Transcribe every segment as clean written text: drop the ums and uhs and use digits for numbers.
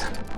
death.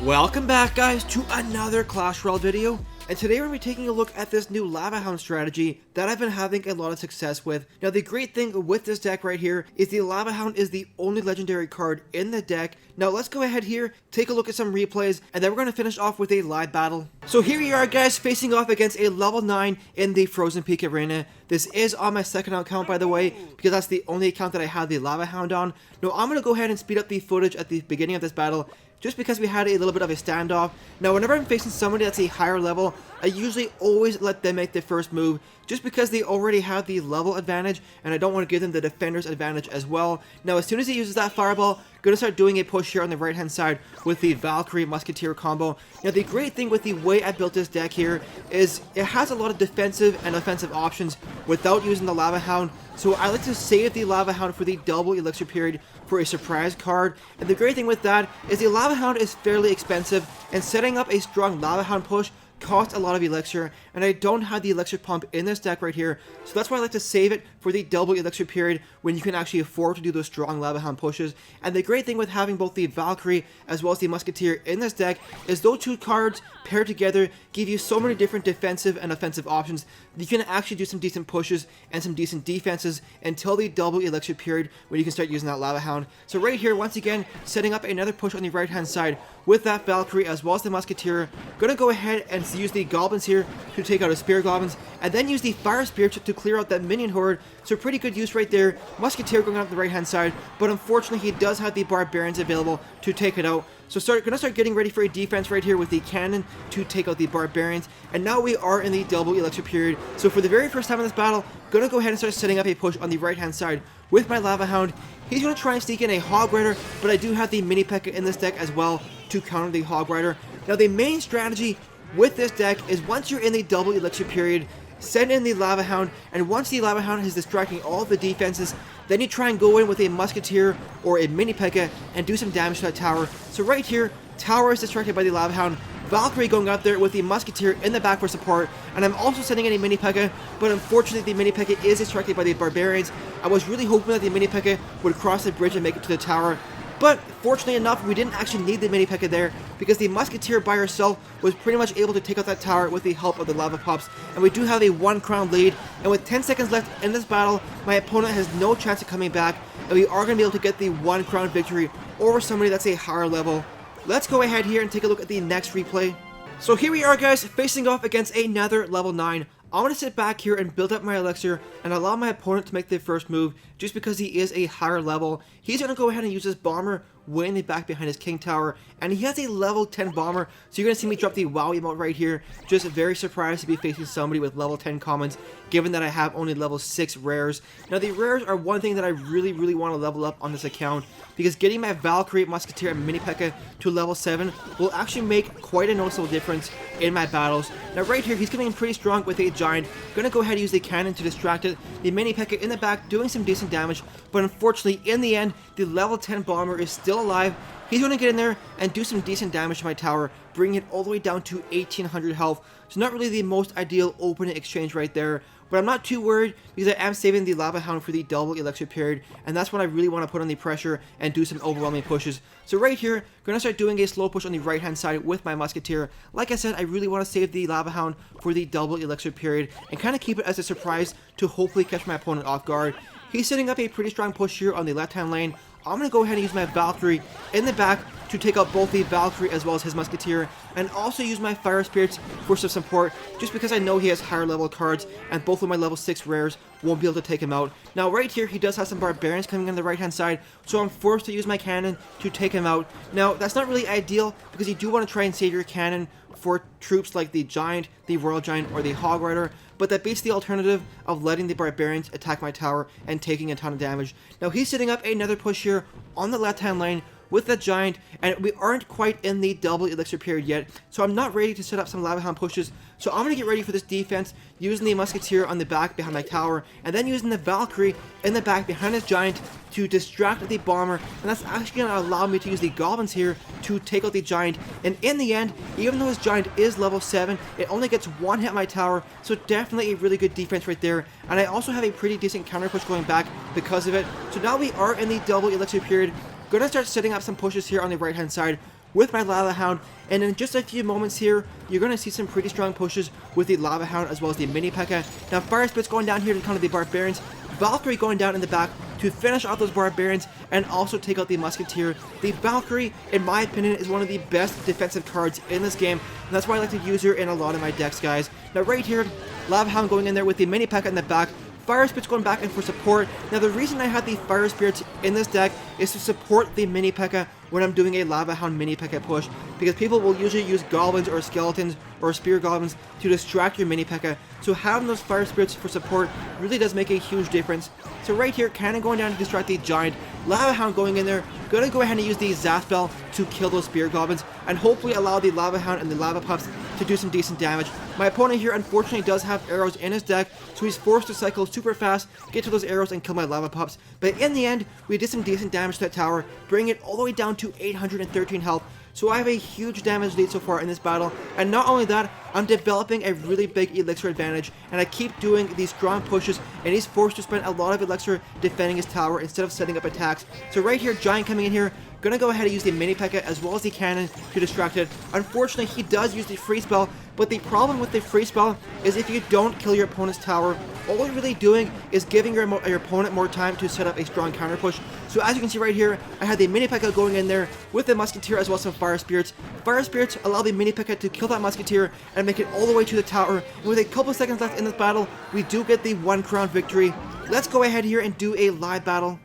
Welcome back, guys, to another Clash Royale video. And today we're going to be taking a look at this new Lava Hound strategy that I've been having a lot of success with. Now, the great thing with this deck right here is the Lava Hound is the only legendary card in the deck. Now, let's go ahead here, take a look at some replays, and then we're going to finish off with a live battle. So here we are, guys, facing off against a level 9 in the Frozen Peak Arena. This is on my second account, by the way, because that's the only account that I have the Lava Hound on. Now, I'm going to go ahead and speed up the footage at the beginning of this battle, just because we had a little bit of a standoff. Now, whenever I'm facing somebody that's a higher level, I usually always let them make the first move, just because they already have the level advantage, and I don't want to give them the defender's advantage as well. Now, as soon as he uses that fireball, going to start doing a push here on the right hand side with the Valkyrie Musketeer combo. Now, the great thing with the way I built this deck here is it has a lot of defensive and offensive options without using the Lava Hound. So I like to save the Lava Hound for the double elixir period for a surprise card. And the great thing with that is the Lava Hound is fairly expensive, and setting up a strong Lava Hound push cost a lot of elixir, and I don't have the elixir pump in this deck right here, so that's why I like to save it for the double elixir period when you can actually afford to do those strong Lava Hound pushes. And the great thing with having both the Valkyrie as well as the Musketeer in this deck is those two cards paired together give you so many different defensive and offensive options that you can actually do some decent pushes and some decent defenses until the double elixir period when you can start using that Lava Hound. So right here, once again, setting up another push on the right hand side with that Valkyrie as well as the Musketeer. Gonna go ahead and use the Goblins here to take out a Spear Goblins, and then use the Fire Spear to clear out that minion horde. So pretty good use right there. Musketeer going out the right hand side, but unfortunately he does have the Barbarians available to take it out. So gonna start getting ready for a defense right here with the cannon to take out the Barbarians. And now we are in the double elixir period. So for the very first time in this battle, gonna go ahead and start setting up a push on the right hand side with my Lava Hound. He's gonna try and sneak in a Hog Rider, but I do have the Mini Pekka in this deck as well to counter the Hog Rider. Now, the main strategy with this deck is once you're in the double elixir period, send in the Lava Hound, and once the Lava Hound is distracting all of the defenses, then you try and go in with a Musketeer or a Mini Pekka and do some damage to that tower. So right here, tower is distracted by the Lava Hound, Valkyrie going out there with the Musketeer in the back for support, and I'm also sending in a Mini Pekka, but unfortunately the Mini Pekka is distracted by the Barbarians. I was really hoping that the Mini Pekka would cross the bridge and make it to the tower, but fortunately enough, we didn't actually need the Mini Pekka there, because the Musketeer by herself was pretty much able to take out that tower with the help of the Lava Pups, and we do have a 1 crown lead. And with 10 seconds left in this battle, my opponent has no chance of coming back, and we are going to be able to get the 1 crown victory over somebody that's a higher level. Let's go ahead here and take a look at the next replay. So here we are, guys, facing off against another level 9. I'm going to sit back here and build up my elixir and allow my opponent to make the first move just because he is a higher level. He's going to go ahead and use his bomber way in the back behind his king tower, and he has a level 10 bomber, so you're going to see me drop the wow emote right here. Just very surprised to be facing somebody with level 10 commons, given that I have only level 6 rares. Now, the rares are one thing that I really want to level up on this account, because getting my Valkyrie, Musketeer, and Mini Pekka to level 7 will actually make quite a noticeable difference in my battles. Now right here, he's coming in pretty strong with a Giant. Gonna go ahead and use the cannon to distract it. The Mini Pekka in the back doing some decent damage, but unfortunately in the end, the level 10 bomber is still alive. He's going to get in there and do some decent damage to my tower, bringing it all the way down to 1800 health. So not really the most ideal opening exchange right there, but I'm not too worried because I am saving the Lava Hound for the double elixir period, and that's when I really want to put on the pressure and do some overwhelming pushes. So right here, going to start doing a slow push on the right hand side with my Musketeer. Like I said, I really want to save the Lava Hound for the double elixir period and kind of keep it as a surprise to hopefully catch my opponent off guard. He's setting up a pretty strong push here on the left hand lane. I'm going to go ahead and use my Valkyrie in the back to take out both the Valkyrie as well as his Musketeer, and also use my Fire Spirits for some support, just because I know he has higher level cards, and both of my level 6 rares won't be able to take him out. Now right here, he does have some Barbarians coming on the right hand side, so I'm forced to use my cannon to take him out. Now, that's not really ideal, because you do want to try and save your cannon for troops like the Giant, the Royal Giant, or the Hog Rider, but that beats the alternative of letting the Barbarians attack my tower and taking a ton of damage. Now he's setting up another push here on the left hand lane with the Giant, and we aren't quite in the double elixir period yet, so I'm not ready to set up some Lava Hound pushes. So I'm going to get ready for this defense using the Musketeer on the back behind my tower, and then using the Valkyrie in the back behind his Giant to distract the Bomber, and that's actually going to allow me to use the Goblins here to take out the Giant. And in the end, even though his Giant is level 7, it only gets one hit on my tower, so definitely a really good defense right there. And I also have a pretty decent counter push going back because of it. So now we are in the double elixir period. Gonna start setting up some pushes here on the right hand side with my Lava Hound, and in just a few moments here, you're going to see some pretty strong pushes with the Lava Hound as well as the Mini Pekka. Now Fire Spirit's going down here to counter the Barbarians, Valkyrie going down in the back to finish off those Barbarians and also take out the Musketeer. The Valkyrie, in my opinion, is one of the best defensive cards in this game, and that's why I like to use her in a lot of my decks, guys. Now right here, Lava Hound going in there with the Mini Pekka in the back, Fire Spirits going back in for support. Now the reason I had the Fire Spirits in this deck is to support the Mini Pekka when I'm doing a Lava Hound Mini Pekka push, because people will usually use Goblins or Skeletons or Spear Goblins to distract your Mini Pekka, so having those Fire Spirits for support really does make a huge difference. So right here, Cannon going down to distract the Giant, Lava Hound going in there, gonna go ahead and use the Zap Spell to kill those Spear Goblins, and hopefully allow the Lava Hound and the Lava Pups to do some decent damage. My opponent here unfortunately does have arrows in his deck, so he's forced to cycle super fast, get to those arrows, and kill my Lava Pups. But in the end, we did some decent damage to that tower, bringing it all the way down to 813 health. So I have a huge damage lead so far in this battle, and not only that, I'm developing a really big elixir advantage, and I keep doing these strong pushes, and he's forced to spend a lot of elixir defending his tower instead of setting up attacks. So right here, Giant coming in here, gonna go ahead and use the Mini Pekka as well as the Cannon to distract it. Unfortunately, he does use the free spell, but the problem with the free spell is if you don't kill your opponent's tower, all you're really doing is giving your opponent more time to set up a strong counter push. So as you can see right here, I had the Mini Pekka going in there with the Musketeer as well as some Fire Spirits. Fire Spirits allow the Mini Pekka to kill that Musketeer and make it all the way to the tower. And with a couple seconds left in this battle, we do get the 1 crown victory. Let's go ahead here and do a live battle.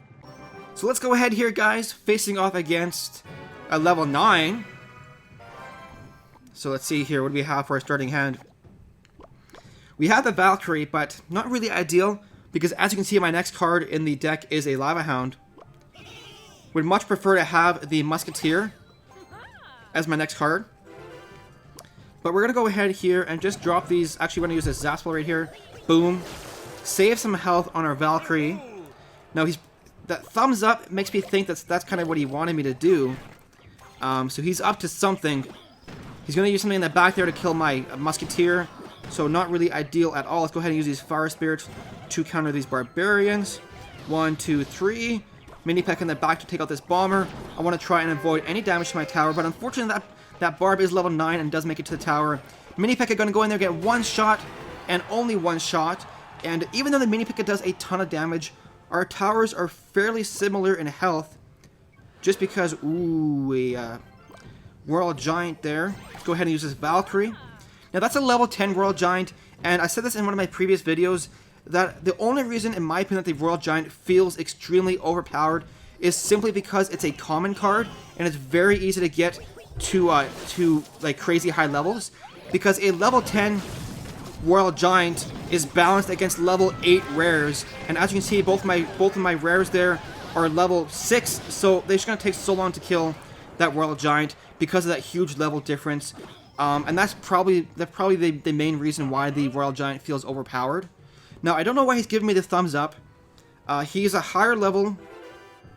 So let's go ahead here, guys, facing off against a level 9. So let's see here, what do we have for our starting hand? We have the Valkyrie, but not really ideal, because as you can see, my next card in the deck is a Lava Hound. Would much prefer to have the Musketeer as my next card. But we're going to go ahead here and just drop these. Actually, we're going to use this Zap Spell right here. Boom. Save some health on our Valkyrie. Now, that thumbs up makes me think that's kind of what he wanted me to do. So he's up to something. He's going to use something in the back there to kill my Musketeer. So not really ideal at all. Let's go ahead and use these Fire Spirits to counter these Barbarians. 1, 2, 3. Mini Pekka in the back to take out this Bomber. I want to try and avoid any damage to my tower, but unfortunately that Barb is level 9 and does make it to the tower. Mini Pekka going to go in there, get 1 shot, and only 1 shot. And even though the Mini Pekka does a ton of damage, our towers are fairly similar in health. Just because, ooh, a Royal Giant there. Let's go ahead and use this Valkyrie. Now that's a level 10 Royal Giant, and I said this in one of my previous videos, that the only reason, in my opinion, that the Royal Giant feels extremely overpowered is simply because it's a common card, and it's very easy to get to like crazy high levels, because a level 10 Royal Giant is balanced against level 8 rares, and as you can see, both of my rares there are level 6, so they're just gonna take so long to kill that Royal Giant because of that huge level difference. And that's probably the main reason why the Royal Giant feels overpowered. Now, I don't know why he's giving me the thumbs up. He's a higher level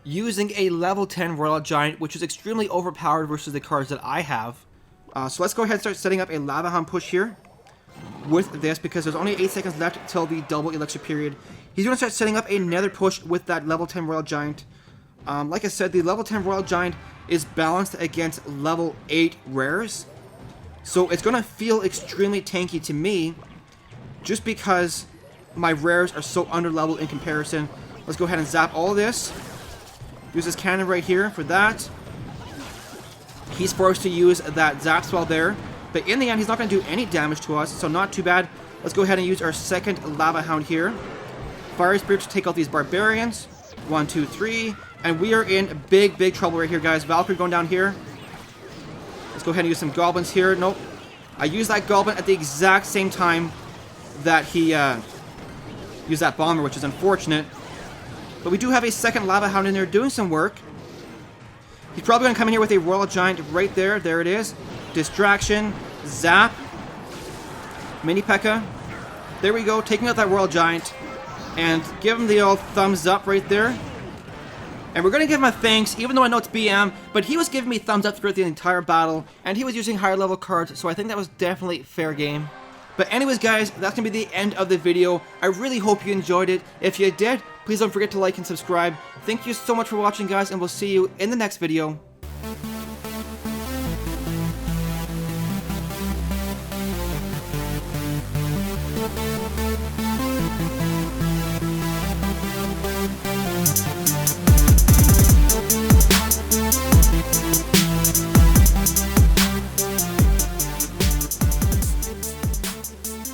using a level 10 Royal Giant, which is extremely overpowered versus the cards that I have. So let's go ahead and start setting up a Lava Hound push here with this, because there's only 8 seconds left till the double elixir period. He's going to start setting up another push with that level 10 Royal Giant. Like I said, the level 10 Royal Giant is balanced against level 8 rares. So it's going to feel extremely tanky to me, just because my rares are so under level in comparison. Let's go ahead and zap all of this. Use this cannon right here for that. He's forced to use that zap spell there, but in the end he's not going to do any damage to us, so not too bad. Let's go ahead and use our second Lava Hound here. Fire Spirit to take out these Barbarians. 1, 2, 3. And we are in big trouble right here, guys. Valkyrie going down here. Let's go ahead and use some Goblins here. Nope. I used that Goblin at the exact same time that he used that Bomber, which is unfortunate. But we do have a second Lava Hound in there doing some work. He's probably going to come in here with a Royal Giant right there. There it is. Distraction. Zap. Mini Pekka. There we go. Taking out that Royal Giant. And give him the old thumbs up right there. And we're going to give him a thanks, even though I know it's BM, but he was giving me thumbs up throughout the entire battle, and he was using higher level cards, so I think that was definitely fair game. But anyways guys, that's going to be the end of the video. I really hope you enjoyed it. If you did, please don't forget to like and subscribe. Thank you so much for watching guys, and we'll see you in the next video.